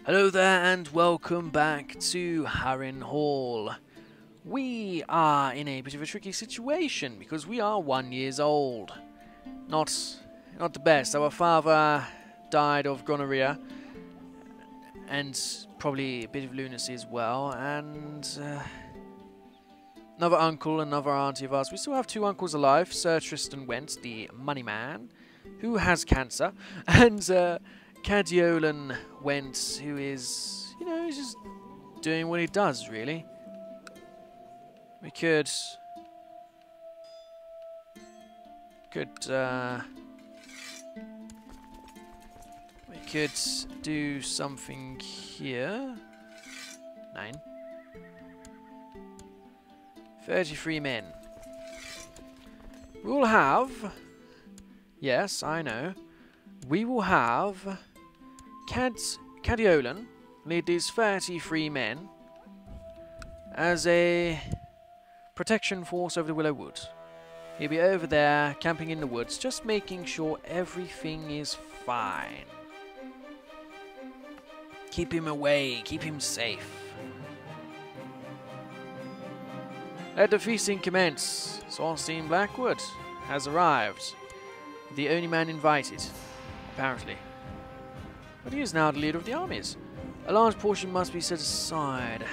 Hello there and welcome back to Harrenhal. We are in a bit of a tricky situation because we are 1 year old. Not the best. Our father died of gonorrhea and probably a bit of lunacy as well, and another uncle, another auntie of ours. We still have two uncles alive, Sir Tristan Whent, the money man, who has cancer, and Cadiolan Whent, who is, he's just doing what he does, really. We could do something here. 9. 33 men. We will have... Yes, I know. We will have... Cadiolan lead these 33 men as a protection force over the Willow Wood. He'll be over there, camping in the woods, just making sure everything is fine. Keep him away, keep him safe. Let the feasting commence. Sorstein Blackwood has arrived. The only man invited, apparently. But he is now the leader of the armies. A large portion must be set aside.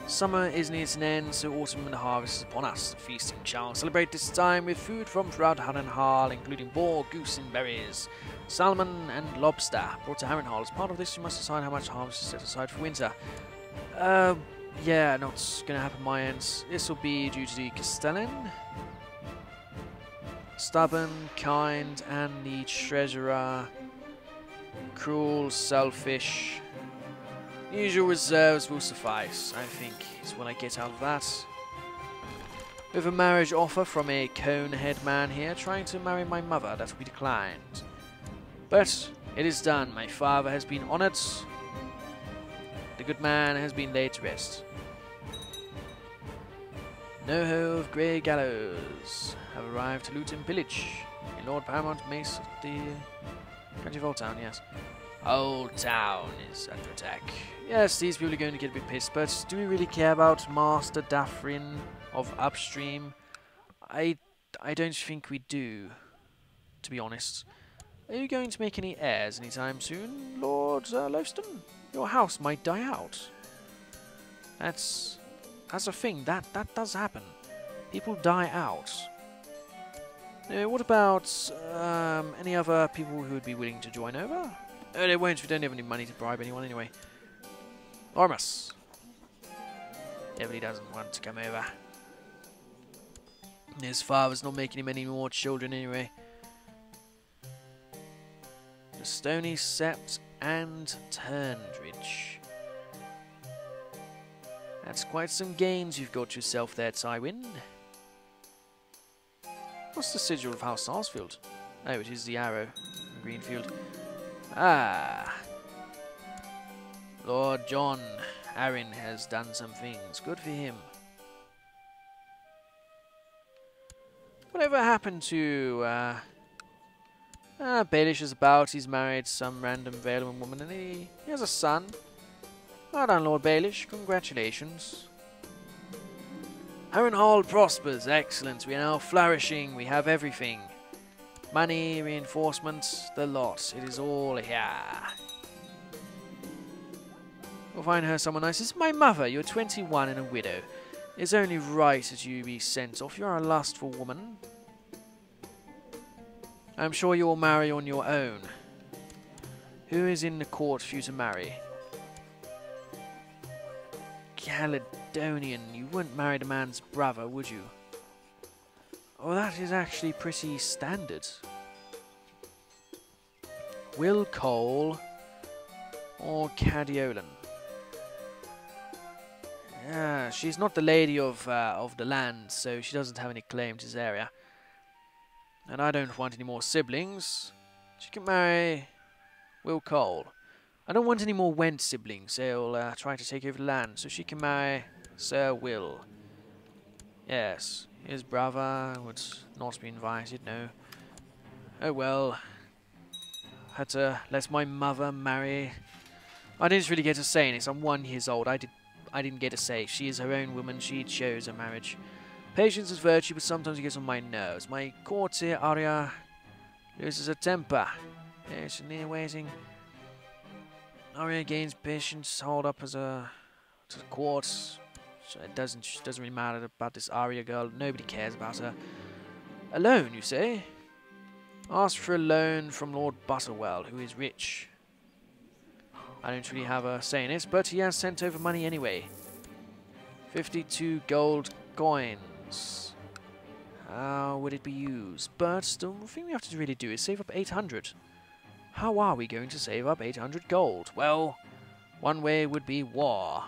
Summer is near an end, so autumn and the harvest is upon us. The feasting shall celebrate this time with food from throughout Harrenhal, including boar, goose, and berries, salmon, and lobster brought to Harrenhal. As part of this, you must decide how much harvest is set aside for winter. Yeah, not gonna happen on my end. This will be due to the Castellan. Stubborn, kind, and the treasurer. Cruel, selfish. Usual reserves will suffice, I think, is what I get out of that. We have a marriage offer from a conehead man here, trying to marry my mother. That will be declined. But it is done. My father has been honoured. The good man has been laid to rest. Noho of Grey Gallows have arrived to loot and pillage. A Lord Paramount Mace of the country of Old Town, yes. Old Town is under attack. Yes, these people are going to get a bit pissed, but do we really care about Master Daffrin of Upstream? I don't think we do, to be honest. Are you going to make any heirs anytime soon, Lord Lothston? Your house might die out. That's a thing. That does happen. People die out. What about any other people who would be willing to join over? They won't. We don't have any money to bribe anyone anyway. Ormus. Everybody doesn't want to come over. His father's not making him any more children anyway. The Stony Sept and Turndridge. That's quite some gains you've got yourself there, Tywin. What's the sigil of House Sarsfield? Oh, it is the arrow in Greenfield. Ah. Lord John Arryn has done some things. Good for him. Whatever happened to... Baelish is about. He's married some random Valeman woman and he has a son. Well done, Lord Baelish. Congratulations. Harrenhal prospers. Excellent. We are now flourishing. We have everything. Money, reinforcements, the lot. It is all here. We'll find her someone nice. This is my mother. You're 21 and a widow. It's only right that you be sent off. You're a lustful woman. I'm sure you will marry on your own. Who is in the court for you to marry? Caledonian. You wouldn't marry the man's brother, would you? Oh, that is actually pretty standard. Will Cole or Cadiolan? Yeah, she's not the lady of the land, so she doesn't have any claim to this area. And I don't want any more siblings. She can marry Will Cole. I don't want any more Whent siblings. They'll try to take over the land, so she can marry Sir Will. Yes, his brother would not be invited, no. Oh well. Had to let my mother marry I didn't really get a say in it. I'm 1 year old. I didn't get a say. She is her own woman. She chose her marriage. Patience is virtue, but sometimes it gets on my nerves. My courtier Arya loses her temper. Yes, near waiting. Arya gains patience, hold up as a to the court. So it doesn't really matter about this Arya girl. Nobody cares about her. A loan, you say? Ask for a loan from Lord Butterwell, who is rich. I don't really have a say in it, but he has sent over money anyway. 52 gold coins. How would it be used? But the thing we have to really do is save up 800. How are we going to save up 800 gold? Well, one way would be war.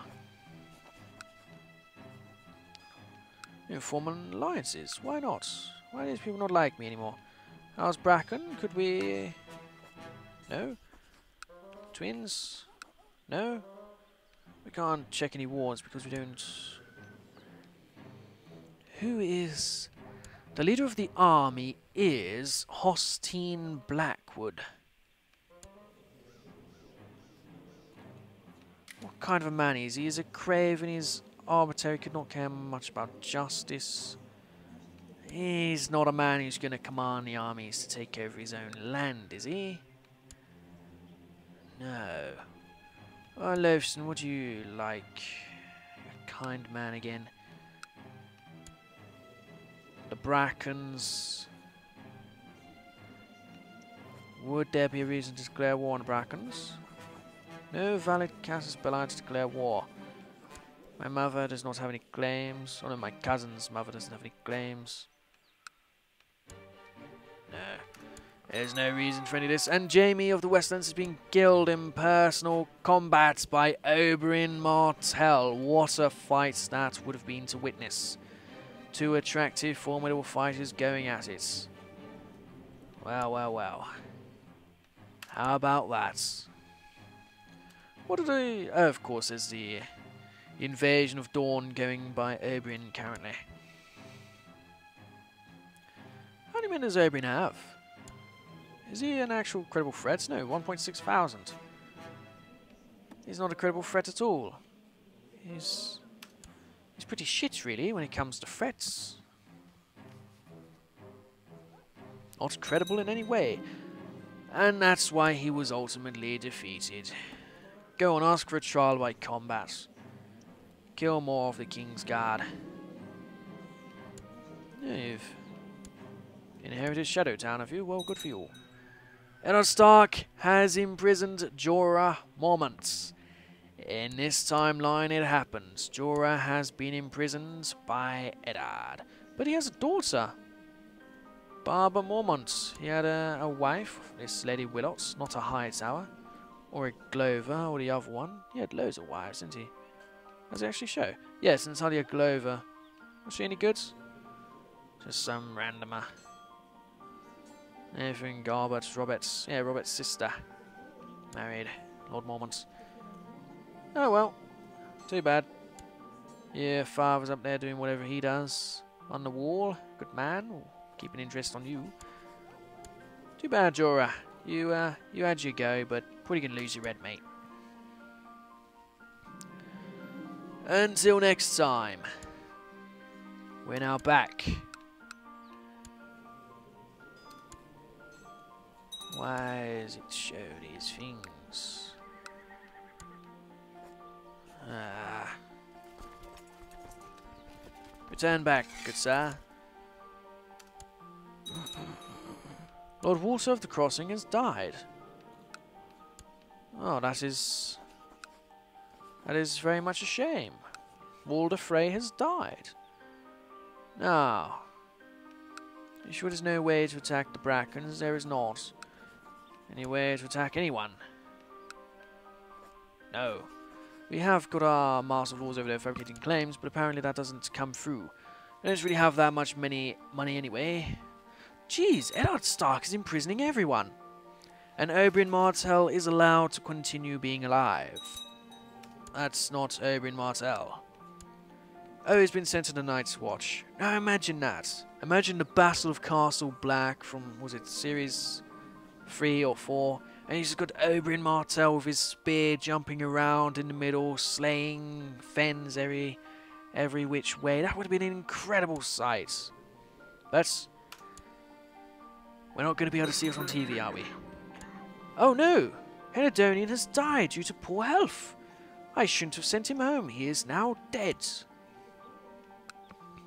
Form alliances. Why not? Why do these people not like me anymore? How's Bracken? Could we... No? Twins? No? We can't check any wars because we don't... Who is... The leader of the army is Hostine Blackwood. What kind of a man is he? He's a craven, he's arbitrary, could not care much about justice. He's not a man who's going to command the armies to take over his own land, is he? No. Oh, Loafson, would you like? A kind man again. The Brackens. Would there be a reason to declare war on the Brackens? No valid casus belli to declare war. My mother does not have any claims. Oh no, my cousin's mother doesn't have any claims. No. There's no reason for any of this. And Jamie of the Westlands is being killed in personal combat by Oberyn Martell. What a fight that would have been to witness. 2 attractive, formidable fighters going at it. Well, well, well. How about that? What did I... Oh, of course, there's the invasion of Dawn going by Oberyn currently. How many men does Oberyn have? Is he an actual credible threat? No, 1.6 thousand. He's not a credible threat at all. He's pretty shit, really, when it comes to threats. Not credible in any way. And that's why he was ultimately defeated. Go and ask for a trial by combat. Kill more of the King's Guard. Yeah, you've inherited Shadowtown, have you? Well, good for you. Eddard Stark has imprisoned Jorah Mormont. In this timeline it happens. Jorah has been imprisoned by Eddard. But he has a daughter. Barbara Mormont. He had a wife, this Lady Willott, not a Hightower. Or a Glover, or the other one. He had loads of wives, didn't he? Does it actually show? Yes, and Talia Glover. Was she any good? Just some randomer. Everything Robert's. Yeah, Robert's sister. Married Lord Mormont. Oh well. Too bad. Your father's up there doing whatever he does. On the wall. Good man. Keep an interest on you. Too bad, Jorah. You had your go, but probably gonna lose your red, mate. Until next time. We're now back. Why does it show these things? Return back, good sir. Lord Walter of the Crossing has died. Oh, that is very much a shame. Walder Frey has died. Now, you sure there's no way to attack the Brackens? There is not. Any way to attack anyone? No. We have got our Master of Laws over there fabricating claims, but apparently that doesn't come through. We don't really have that much money anyway. Jeez, Eddard Stark is imprisoning everyone. And Oberyn Martell is allowed to continue being alive. That's not Oberyn Martell. Oh, he's been sent to the Night's Watch. Now imagine that. Imagine the Battle of Castle Black from, was it series 3 or 4? And he's got Oberyn Martell with his spear jumping around in the middle, slaying Fens every which way. That would have been an incredible sight. But we're not going to be able to see it on TV, are we? Oh no! Henadonian has died due to poor health. I shouldn't have sent him home. He is now dead.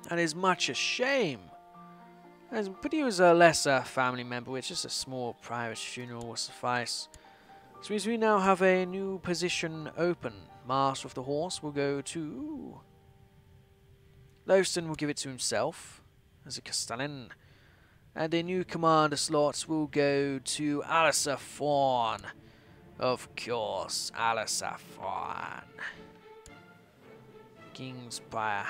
That is much a shame. But he was a lesser family member, which is a small private funeral will suffice. This means we now have a new position open. Master of the Horse will go to... Lothston will give it to himself as a Castellan. And a new commander slot will go to Alistair Fawn. Of course, Alistair Fawn. Kingspire.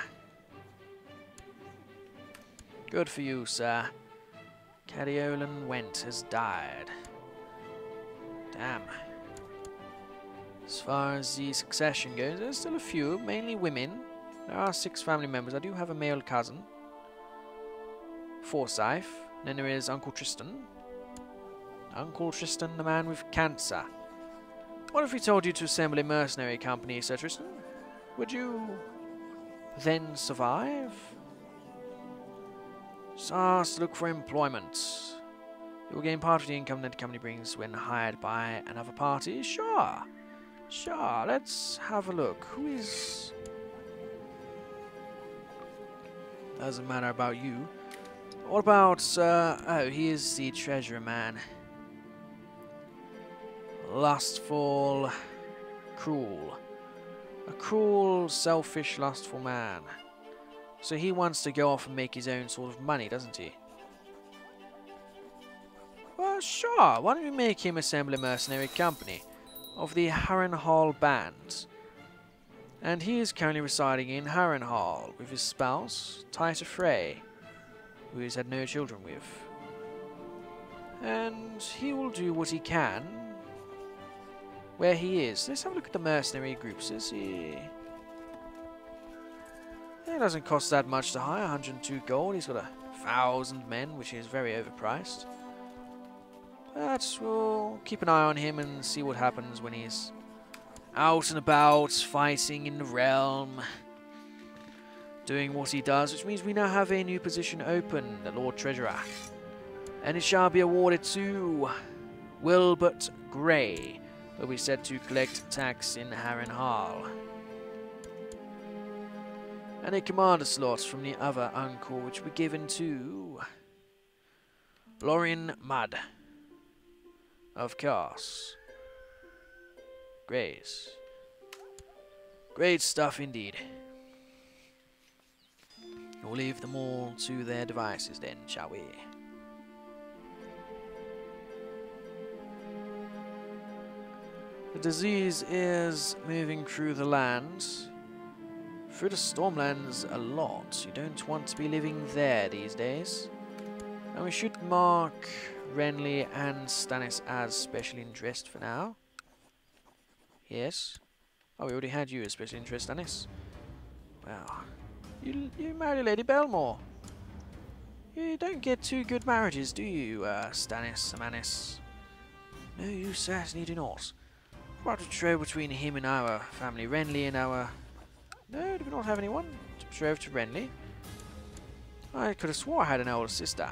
Good for you, sir. Cadiolan Whent has died. Damn. As far as the succession goes, there's still a few, mainly women. There are 6 family members. I do have a male cousin, Forsyth. Then there is Uncle Tristan. Uncle Tristan, the man with cancer. What if we told you to assemble a mercenary company, Sir Tristan? Would you then survive? Just look for employment. You will gain part of the income that the company brings when hired by another party. Sure. Sure, let's have a look. Who is... Doesn't matter about you. What about, oh, he is the treasurer man. Lustful, cruel. A cruel, selfish, lustful man. So he wants to go off and make his own sort of money, doesn't he? Well, sure. Why don't we make him assemble a mercenary company of the Harrenhal band? And he is currently residing in Harrenhal with his spouse, Tita Frey, who he's had no children with. And he will do what he can where he is. Let's have a look at the mercenary groups. Is he... It doesn't cost that much to hire, 102 gold. He's got 1,000 men, which is very overpriced. But we'll keep an eye on him and see what happens when he's out and about, fighting in the realm, doing what he does, which means we now have a new position open, the Lord Treasurer. And it shall be awarded to Wilbert Grey, who will be said to collect tax in Harrenhal. And a commander slot from the other uncle, which will be given to Lorien Mudd. Of course. Grace. Great stuff indeed. We'll leave them all to their devices then, shall we? The disease is moving through the land. Through the Stormlands a lot. You don't want to be living there these days. And we should mark Renly and Stannis as special interest for now. Yes. Oh, we already had you as special interest, Stannis. Well, you married Lady Belmore. You don't get 2 good marriages, do you, Stannis Amanis? No, you certainly do not. About to trade between him and our family, Renly and our... No, do we not have anyone to betroth to Renly? I could have swore I had an older sister.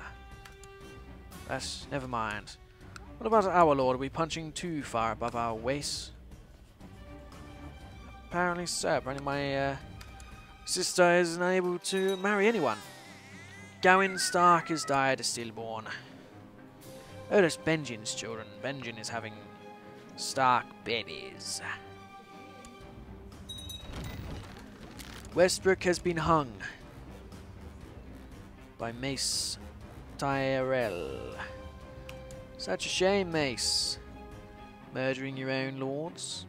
But never mind. What about our lord? Are we punching too far above our waist? Apparently so. Apparently my sister is unable to marry anyone. Gawain Stark has died a stillborn. Oh, that's Benjen's children. Benjen is having Stark babies. Westbrook has been hung by Mace Tyrell. Such a shame, Mace. Murdering your own lords.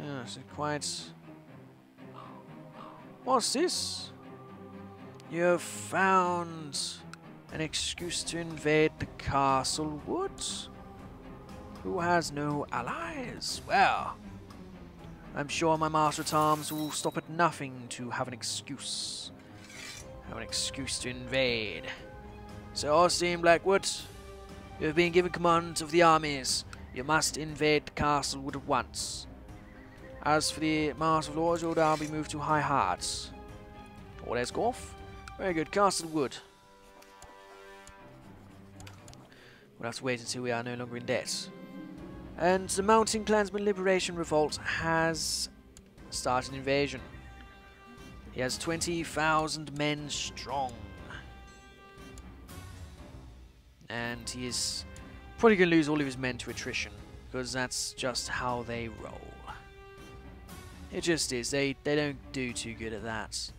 Yes, quite... What's this? You have found an excuse to invade the castle woods? Who has no allies? Well... I'm sure my Master at Arms will stop at nothing to have an excuse. Have an excuse to invade. So, Austin Blackwood, You have been given command of the armies. You must invade Castlewood at once. As for the Master of Lords, you'll now be moved to High Hearts. Oh, there's Golf. Very good, Castlewood. We'll have to wait until we are no longer in debt. And the Mountain Clansman Liberation Revolt has started an invasion. He has 20,000 men strong. And he is probably going to lose all of his men to attrition, because that's just how they roll. It just is. They don't do too good at that.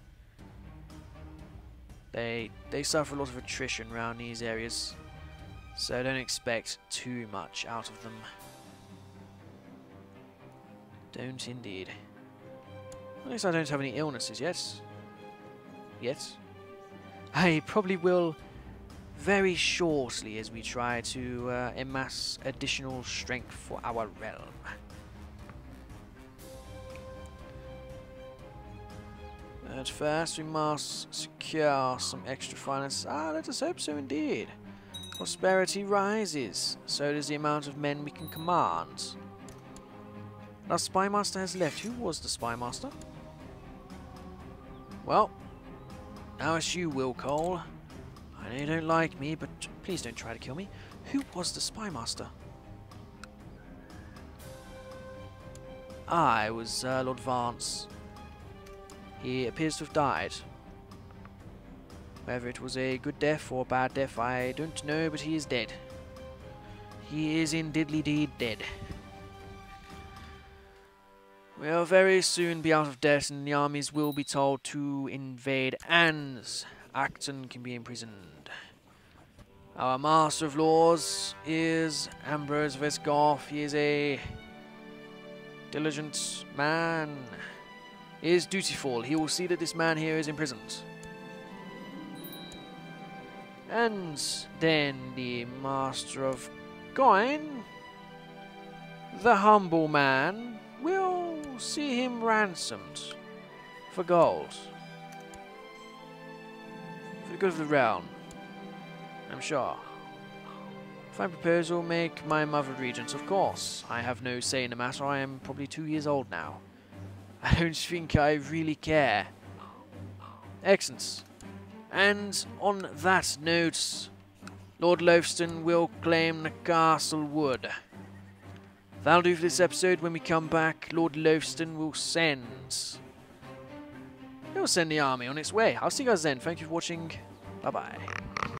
They suffer a lot of attrition around these areas, so don't expect too much out of them. Don't indeed. At least I don't have any illnesses yet. I probably will very shortly as we try to amass additional strength for our realm. At first we must secure some extra finance. Let us hope so indeed. Prosperity rises, so does the amount of men we can command. Our Spymaster has left. Who was the Spymaster? Well, now it's you, Will Cole. I know you don't like me, but please don't try to kill me. Who was the Spymaster? It was Lord Vance. He appears to have died. Whether it was a good death or a bad death, I don't know, but he is dead. He is indeed dead. We'll very soon be out of debt, and the armies will be told to invade Anne's. Acton can be imprisoned. Our Master of Laws is Ambrose Vesgoff. He is a diligent man. He is dutiful. He will see that this man here is imprisoned. And then the Master of Coin, the humble man, will see him ransomed for gold. For the good of the realm, I'm sure. If I propose, will make my mother regent, of course. I have no say in the matter. I am probably 2 years old now. I don't think I really care. Excellent. And on that note, Lord Lothston will claim the Castlewood. That'll do for this episode. When we come back, Lord Lothston will send... He'll send the army on its way. I'll see you guys then. Thank you for watching. Bye-bye.